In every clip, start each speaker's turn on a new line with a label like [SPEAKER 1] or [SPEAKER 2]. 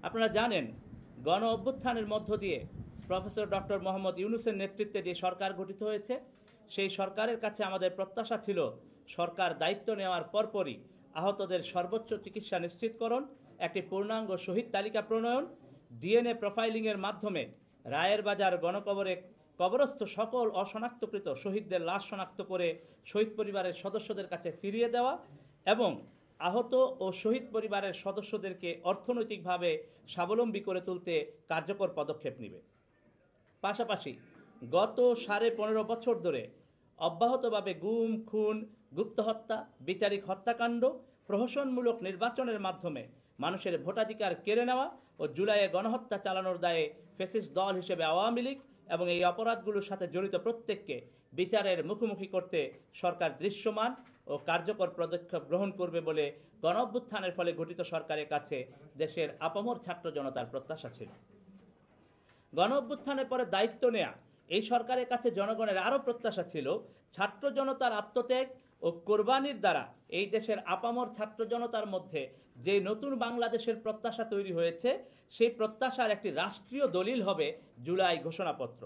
[SPEAKER 1] আপনারা জানেন গণ অভ্যুত্থানের মধ্য দিয়ে প্রফেসর ডক্টর মোহাম্মদ ইউনূসের নেতৃত্বে যে সরকার গঠিত হয়েছে, সেই সরকারের কাছে আমাদের প্রত্যাশা ছিল সরকার দায়িত্ব নেওয়ার পরপরই আহতদের সর্বোচ্চ চিকিৎসা নিশ্চিতকরণ, একটি পূর্ণাঙ্গ শহীদ তালিকা প্রণয়ন, ডিএনএ প্রোফাইলিংয়ের মাধ্যমে রায়ের বাজার গণকবরে কবরস্থ সকল অশনাক্তকৃত শহীদদের লাশ শনাক্ত করে শহীদ পরিবারের সদস্যদের কাছে ফিরিয়ে দেওয়া এবং আহত ও শহীদ পরিবারের সদস্যদেরকে অর্থনৈতিকভাবে স্বাবলম্বী করে তুলতে কার্যকর পদক্ষেপ নেবে। পাশাপাশি গত 15.5 বছর ধরে অব্যাহতভাবে গুম, খুন, গুপ্ত হত্যা, বিচারিক হত্যাকাণ্ড, প্রহসনমূলক নির্বাচনের মাধ্যমে মানুষের ভোটাধিকার কেড়ে নেওয়া ও জুলাইয়ে গণহত্যা চালানোর দায়ে ফ্যাসিস্ট দল হিসেবে আওয়ামী লীগ এবং এই অপরাধগুলোর সাথে জড়িত প্রত্যেককে বিচারের মুখোমুখি করতে সরকার দৃশ্যমান ও কার্যকর পদক্ষেপ গ্রহণ করবে বলে গণঅভ্যুত্থানের ফলে গঠিত সরকারের কাছে দেশের আপামর ছাত্র জনতার প্রত্যাশা ছিল। গণঅভ্যুত্থানের পরে দায়িত্ব নেয়া এই সরকারের কাছে জনগণের আরও প্রত্যাশা ছিল ছাত্র জনতার আত্মত্যাগ ও কোরবানির দ্বারা এই দেশের আপামর ছাত্র জনতার মধ্যে যে নতুন বাংলাদেশের প্রত্যাশা তৈরি হয়েছে, সেই প্রত্যাশার একটি রাষ্ট্রীয় দলিল হবে জুলাই ঘোষণাপত্র।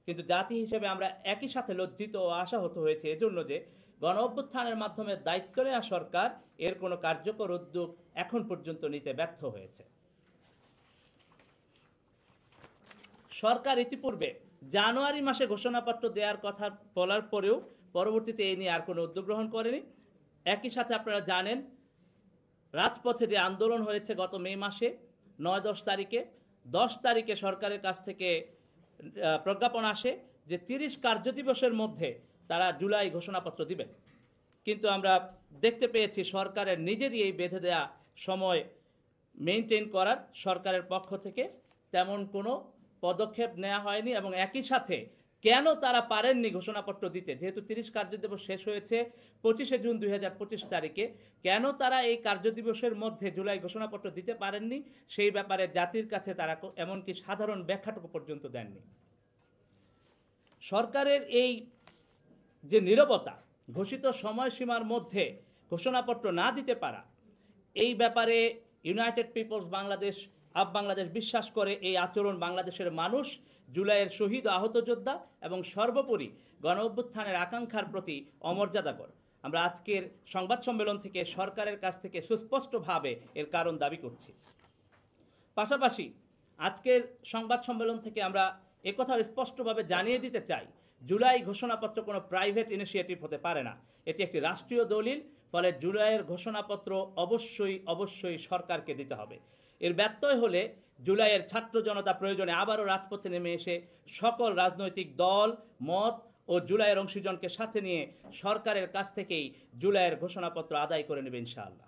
[SPEAKER 1] কিন্তু জাতি হিসেবে আমরা একই সাথে লজ্জিত ও আশাহত হয়েছে এজন্য যে গণঅভ্যুত্থানের মাধ্যমে দায়িত্ব নেওয়া সরকার এর কোনো কার্যকর উদ্যোগ এখন পর্যন্ত নিতে ব্যর্থ হয়েছে। সরকার ইতিপূর্বে জানুয়ারি মাসে ঘোষণাপত্র দেওয়ার কথা বলার পরেও পরবর্তীতে এই নিয়ে আর কোনো উদ্যোগ গ্রহণ করেনি। একই সাথে আপনারা জানেন রাজপথে যে আন্দোলন হয়েছে গত মে মাসে 9-10 তারিখে, 10 তারিখে সরকারের কাছ থেকে প্রজ্ঞাপন আসে যে 30 কার্যদিবসের মধ্যে তারা জুলাই ঘোষণাপত্র দিবেন। কিন্তু আমরা দেখতে পেয়েছি সরকারের নিজেরই এই বেঁধে দেয়া সময় মেনটেন করার সরকারের পক্ষ থেকে তেমন কোনো পদক্ষেপ নেওয়া হয়নি এবং একই সাথে কেন তারা পারেননি ঘোষণাপত্র দিতে, যেহেতু 30 কার্যদিবস শেষ হয়েছে 25শে জুন 2025 তারিখে, কেন তারা এই কার্যদিবসের মধ্যে জুলাই ঘোষণাপত্র দিতে পারেননি সেই ব্যাপারে জাতির কাছে তারা এমনকি সাধারণ ব্যাখ্যাটুকু পর্যন্ত দেননি। সরকারের এই যে নীরবতা, ঘোষিত সময়সীমার মধ্যে ঘোষণাপত্র না দিতে পারা, এই ব্যাপারে ইউনাইটেড পিপলস বাংলাদেশ বাংলাদেশ বিশ্বাস করে এই আচরণ বাংলাদেশের মানুষ জুলাইয়ের শহীদ আহত যোদ্ধা এবং সর্বোপরি গণ অভ্যুত্থানের আকাঙ্ক্ষার প্রতি অমর্যাদাকর। আমরা আজকের সংবাদ সম্মেলন থেকে সরকারের কাছ থেকে সুস্পষ্টভাবে এর কারণ দাবি করছি। পাশাপাশি আজকের সংবাদ সম্মেলন থেকে আমরা একথা স্পষ্টভাবে জানিয়ে দিতে চাই, জুলাই ঘোষণাপত্র কোনো প্রাইভেট ইনিশিয়েটিভ হতে পারে না, এটি একটি রাষ্ট্রীয় দলিল। ফলে জুলাইয়ের ঘোষণাপত্র অবশ্যই সরকারকে দিতে হবে। এর ব্যত্যয় হলে জুলাইয়ের ছাত্র জনতা প্রয়োজনে আবারও রাজপথে নেমে এসে সকল রাজনৈতিক দল, মত ও জুলাইয়ের অংশীজনকে সাথে নিয়ে সরকারের কাছ থেকেই জুলাইয়ের ঘোষণাপত্র আদায় করে নেবে ইনশাআল্লাহ।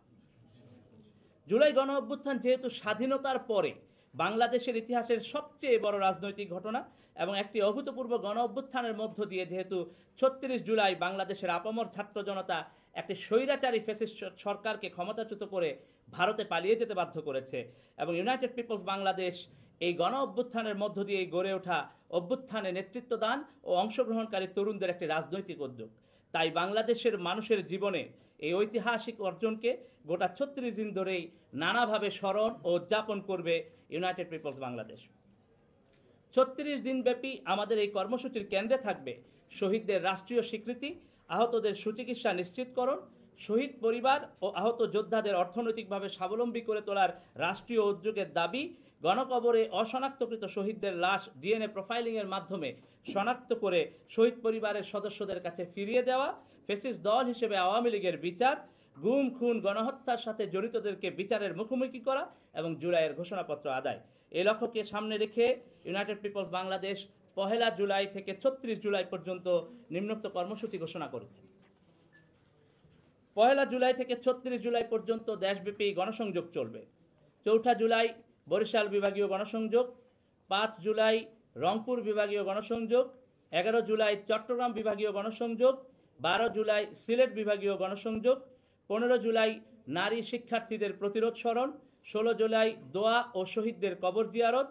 [SPEAKER 1] জুলাই গণ অভ্যুত্থান যেহেতু স্বাধীনতার পরে বাংলাদেশের ইতিহাসের সবচেয়ে বড় রাজনৈতিক ঘটনা এবং একটি অভূতপূর্ব গণ অভ্যুত্থানের মধ্য দিয়ে যেহেতু 36 জুলাই বাংলাদেশের আপামর ছাত্র জনতা একটি স্বৈরাচারী ফ্যাসিস্ট সরকারকে ক্ষমতাচ্যুত করে ভারতে পালিয়ে যেতে বাধ্য করেছে এবং ইউনাইটেড পিপলস বাংলাদেশ এই গণ অভ্যুত্থানের মধ্য দিয়ে গড়ে ওঠা অভ্যুত্থানে নেতৃত্ব দান ও অংশগ্রহণকারী তরুণদের একটি রাজনৈতিক উদ্যোগ, তাই বাংলাদেশের মানুষের জীবনে এই ঐতিহাসিক অর্জনকে গোটা 36 দিন ধরেই নানাভাবে স্মরণ ও উদযাপন করবে ইউনাইটেড পিপলস বাংলাদেশ। 36 দিনব্যাপী আমাদের এই কর্মসূচির কেন্দ্রে থাকবে শহীদদের রাষ্ট্রীয় স্বীকৃতি, আহতদের সুচিকিৎসা নিশ্চিতকরণ, শহীদ পরিবার ও আহত যোদ্ধাদের অর্থনৈতিকভাবে স্বাবলম্বী করে তোলার রাষ্ট্রীয় উদ্যোগের দাবি, গণকবরে অশনাক্তকৃত শহীদদের লাশ ডিএনএ প্রোফাইলিংয়ের মাধ্যমে শনাক্ত করে শহীদ পরিবারের সদস্যদের কাছে ফিরিয়ে দেওয়া, ফ্যাসিস্ট দল হিসেবে আওয়ামী লীগের বিচার, গুম, খুন, গণহত্যার সাথে জড়িতদেরকে বিচারের মুখোমুখি করা এবং জুলাইয়ের ঘোষণাপত্র আদায়। এই লক্ষ্যকে সামনে রেখে ইউনাইটেড পিপলস বাংলাদেশ 1 জুলাই থেকে 36 জুলাই পর্যন্ত নিম্নোক্ত কর্মসূচি ঘোষণা করেছে। 1 জুলাই থেকে 36 জুলাই পর্যন্ত দেশব্যাপী গণসংযোগ চলবে। 4 জুলাই বরিশাল বিভাগীয় গণসংযোগ, 5 জুলাই রংপুর বিভাগীয় গণসংযোগ, 11 জুলাই চট্টগ্রাম বিভাগীয় গণসংযোগ, 12 জুলাই সিলেট বিভাগীয় গণসংযোগ, 15 জুলাই নারী শিক্ষার্থীদের প্রতিরোধ স্মরণ, 16 জুলাই দোয়া ও শহীদদের কবর জিয়ারত,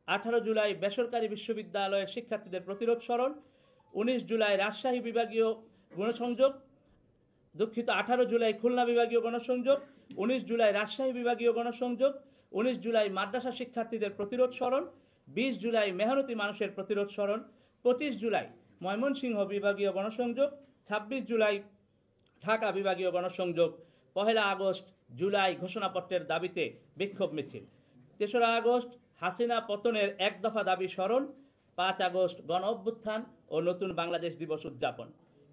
[SPEAKER 1] 18 জুলাই বেসরকারি বিশ্ববিদ্যালয়ের শিক্ষার্থীদের প্রতিরোধ স্মরণ, 19 জুলাই রাজশাহী বিভাগীয় গণসংযোগ, দুঃখিত 18 জুলাই খুলনা বিভাগীয় গণসংযোগ, 19 জুলাই রাজশাহী বিভাগীয় গণসংযোগ, 19 জুলাই মাদ্রাসা শিক্ষার্থীদের প্রতিরোধ স্মরণ, 20 জুলাই মেহনতি মানুষের প্রতিরোধ স্মরণ, 25 জুলাই ময়মনসিংহ বিভাগীয় গণসংযোগ, 26 জুলাই ঢাকা বিভাগীয় গণসংযোগ, 1 আগস্ট জুলাই ঘোষণাপত্রের দাবিতে বিক্ষোভ মিছিল, 3রা আগস্ট হাসিনা পতনের এক দফা দাবি স্মরণ, 5 আগস্ট গণ অভ্যুত্থান ও নতুন বাংলাদেশ দিবস উদযাপন।